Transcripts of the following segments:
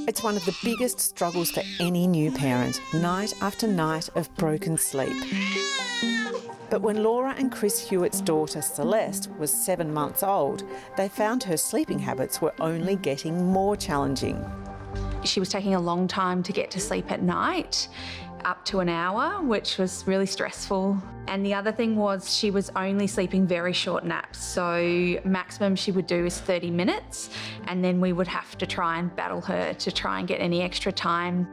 It's one of the biggest struggles for any new parent, night after night of broken sleep. But when Laura and Chris Hewitt's daughter Celeste was 7 months old, they found her sleeping habits were only getting more challenging. She was taking a long time to get to sleep at night, up to an hour, which was really stressful. And the other thing was she was only sleeping very short naps. So maximum she would do is 30 minutes, and then we would have to try and battle her to try and get any extra time.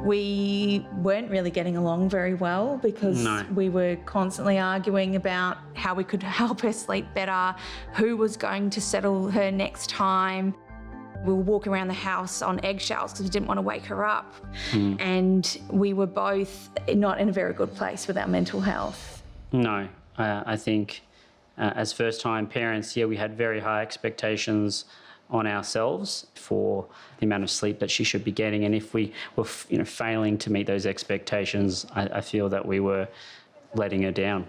We weren't really getting along very well because we were constantly arguing about how we could help her sleep better, who was going to settle her next time. We were walking around the house on eggshells because we didn't want to wake her up. And we were both not in a very good place with our mental health. No, I think as first-time parents, we had very high expectations on ourselves for the amount of sleep that she should be getting. And if we were failing to meet those expectations, I feel that we were letting her down.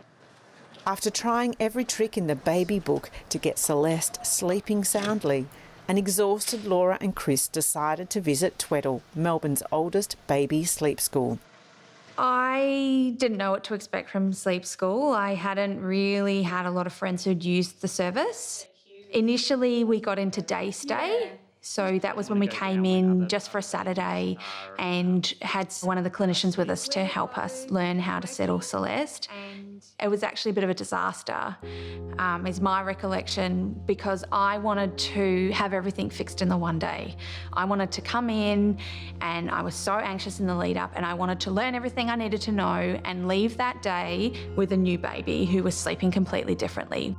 After trying every trick in the baby book to get Celeste sleeping soundly, an exhausted Laura and Chris decided to visit Tweddle, Melbourne's oldest baby sleep school. I didn't know what to expect from sleep school. I hadn't really had a lot of friends who'd used the service. Initially, we got into day stay. So that was when we came in just for a Saturday and had one of the clinicians with us to help us learn how to settle Celeste. It was actually a bit of a disaster, is my recollection, because I wanted to have everything fixed in the one day. I wanted to come in and I was so anxious in the lead up, and I wanted to learn everything I needed to know and leave that day with a new baby who was sleeping completely differently.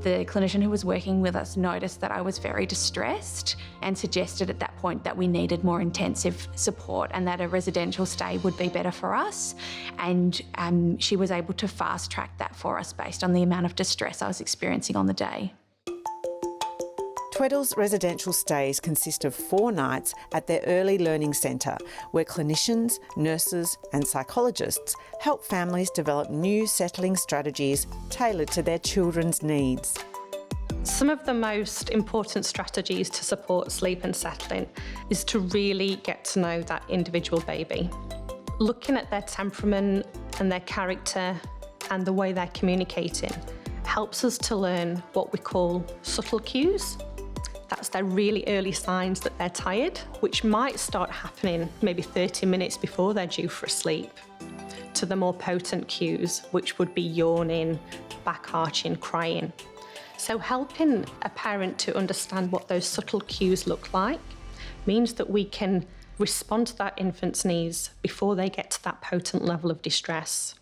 The clinician who was working with us noticed that I was very distressed and suggested at that point that we needed more intensive support and that a residential stay would be better for us. And she was able to fast track that for us based on the amount of distress I was experiencing on the day. Tweddle's residential stays consist of 4 nights at their early learning centre, where clinicians, nurses and psychologists help families develop new settling strategies tailored to their children's needs. Some of the most important strategies to support sleep and settling is to really get to know that individual baby. Looking at their temperament and their character and the way they're communicating helps us to learn what we call subtle cues. That's their really early signs that they're tired, which might start happening maybe 30 minutes before they're due for sleep, to the more potent cues, which would be yawning, back arching, crying. So helping a parent to understand what those subtle cues look like means that we can respond to that infant's needs before they get to that potent level of distress.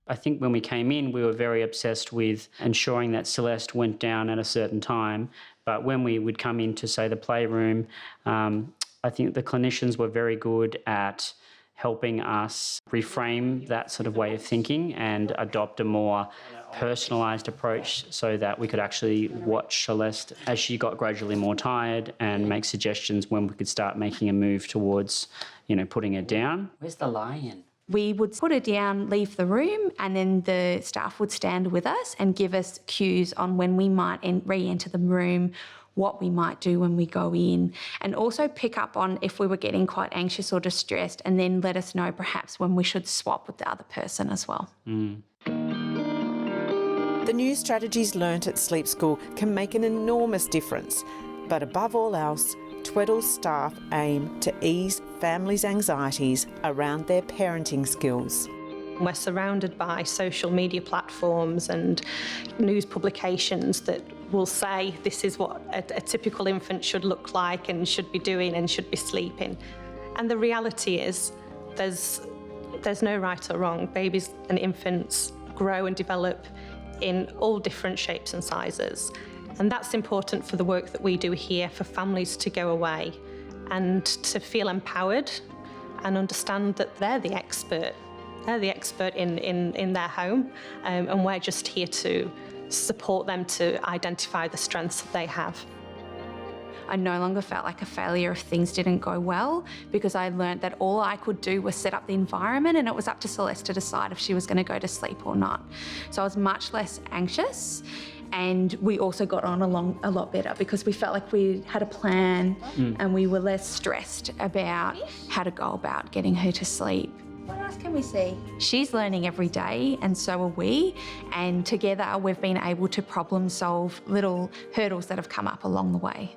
I think when we came in, we were very obsessed with ensuring that Celeste went down at a certain time. But when we would come into, say, the playroom, I think the clinicians were very good at helping us reframe that sort of way of thinking and adopt a more personalised approach so that we could actually watch Celeste as she got gradually more tired and make suggestions when we could start making a move towards, putting her down. Where's the lion? We would put her down, leave the room, and then the staff would stand with us and give us cues on when we might re-enter the room, what we might do when we go in, and also pick up on if we were getting quite anxious or distressed, and then let us know perhaps when we should swap with the other person as well. The new strategies learnt at sleep school can make an enormous difference, but above all else, Tweddle's staff aim to ease families' anxieties around their parenting skills. We're surrounded by social media platforms and news publications that will say this is what a typical infant should look like and should be doing and should be sleeping. And the reality is there's no right or wrong. Babies and infants grow and develop in all different shapes and sizes. And that's important for the work that we do here, for families to go away and to feel empowered and understand that they're the expert. They're the expert in their home, and we're just here to support them to identify the strengths that they have. I no longer felt like a failure if things didn't go well, because I learned that all I could do was set up the environment, and it was up to Celeste to decide if she was going to go to sleep or not. So I was much less anxious, And we also got on along a lot better because we felt like we had a plan and we were less stressed about how to go about getting her to sleep. What else can we see? She's learning every day and so are we. And together we've been able to problem solve little hurdles that have come up along the way.